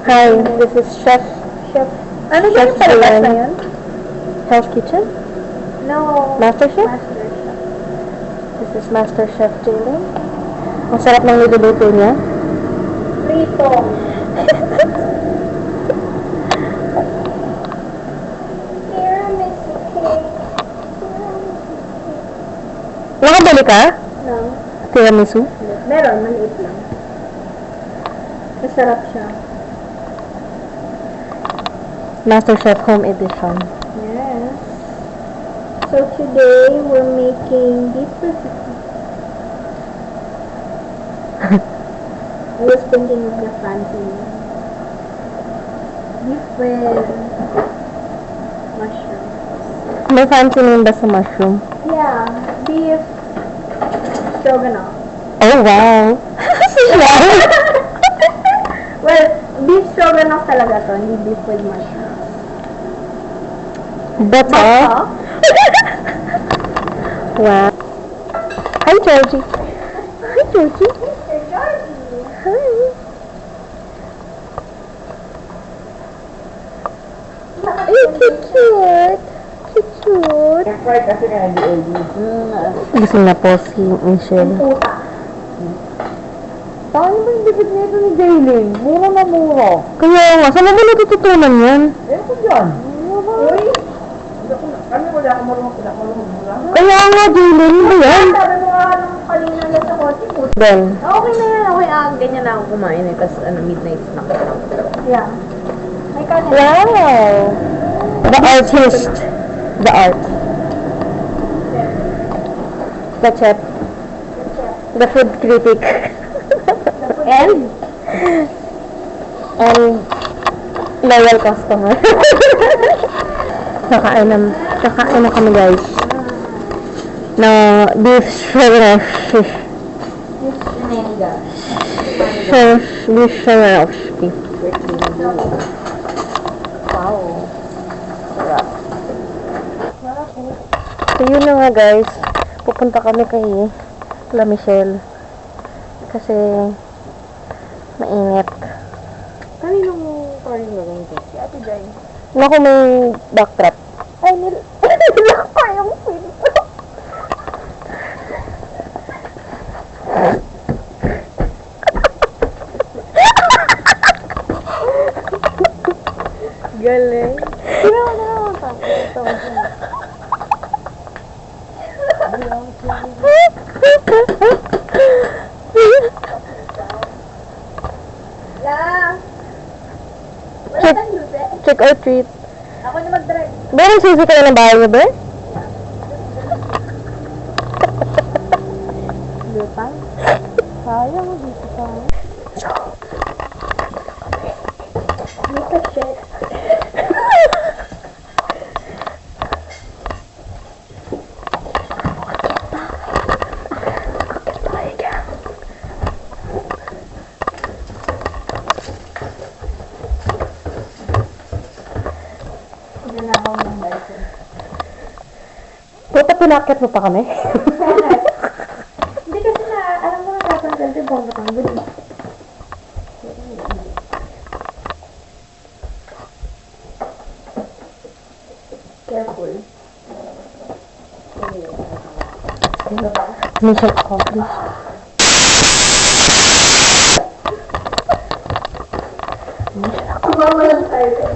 Hi, this is Chef. Ano Chef yung palabas na Julian. yun? Hell's Kitchen? No. Master Chef? Master Chef. This is Master Chef Julian. Ang sarap ng niluluto niya. Prito. Tiramisu cake. Nakabali ka? No. Tiramisu? Meron, maliit lang. Masarap siya. Master Chef Home Edition. Yes. So today we're making beef recipe. I was thinking of the fancy beef with mushrooms. May fancy name ba sa mushroom? Yeah, beef stroganoff. Oh, wow! Well, beef stroganoff talaga to, hindi beef with mushrooms. Butter? Wow. Hi, Georgie. Hi, Georgie. Mr. Georgie. Hi. Ay, cute. Cute. Siyempre, kasi nga hindi Gusto na po si Michelle. Puta. Paano ba yung bibig nito ni Jaylin? Mura na mura. Kaya nga, saan mo ba natututunan yan? Eh, ko dyan. Uy, Kami wala akong marunong mura. Kaya nga, Jaylin, ano ba yan? sabi mo nga nung kanina na sa kotse po. Ben. Okay na yan, okay. Ganyan na ako kumain eh, kasi midnight snack na lang. Yeah. May kanin. Wow! The artist. The art. The chef. The food critic. And? And loyal customer. Kakain na kami, guys. Na beef shredded. Beef shredded. Wow. So yun na nga, guys. Pupunta kami kay La Michelle. Kasi mainit. Kaninong parang gagawin ko? Si Ate Jai. Naku, may backdrop. Ay, nilak pa yung pinto. Galing. Sino mo na naman pa? Ito. La! Wala kang lupe? Trick or treat. Ako na mag-drive. Meron sisi ka na ng bahay niyo, ba? Lupang? Sayang, dito pa. Dito, shit. Puta, pinakit mo pa kami. Hindi kasi na, alam mo na tatanggal din bang matanggal. Careful. Mission accomplished. Kumama lang tayo.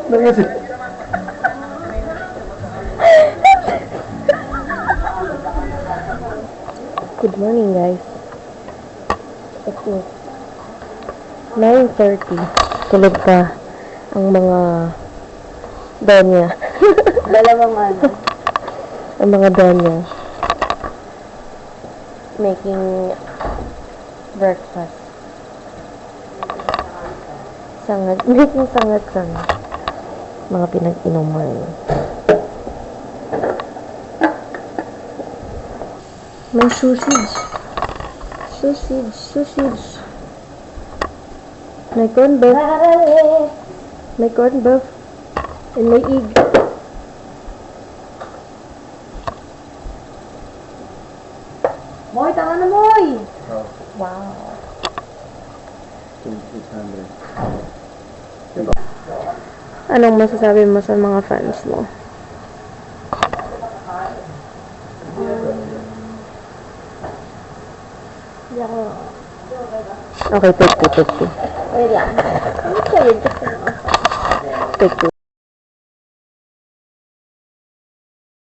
Nangyasi. Good morning, guys. It is 9:30. Tulog pa ang mga donya. Dalawang ano. Ang mga donya. Making breakfast. Sangag. Making sangag-sangag. mga pinag-inuman. May sausage. Sausage. May corn beef. May corn beef. And may egg. Moy, tanga na, Moy! Wow. 600. Anong masasabi mo sa mga fans mo? Hindi ako. Okay, take two. Wait lang. Ano kayo? Take two.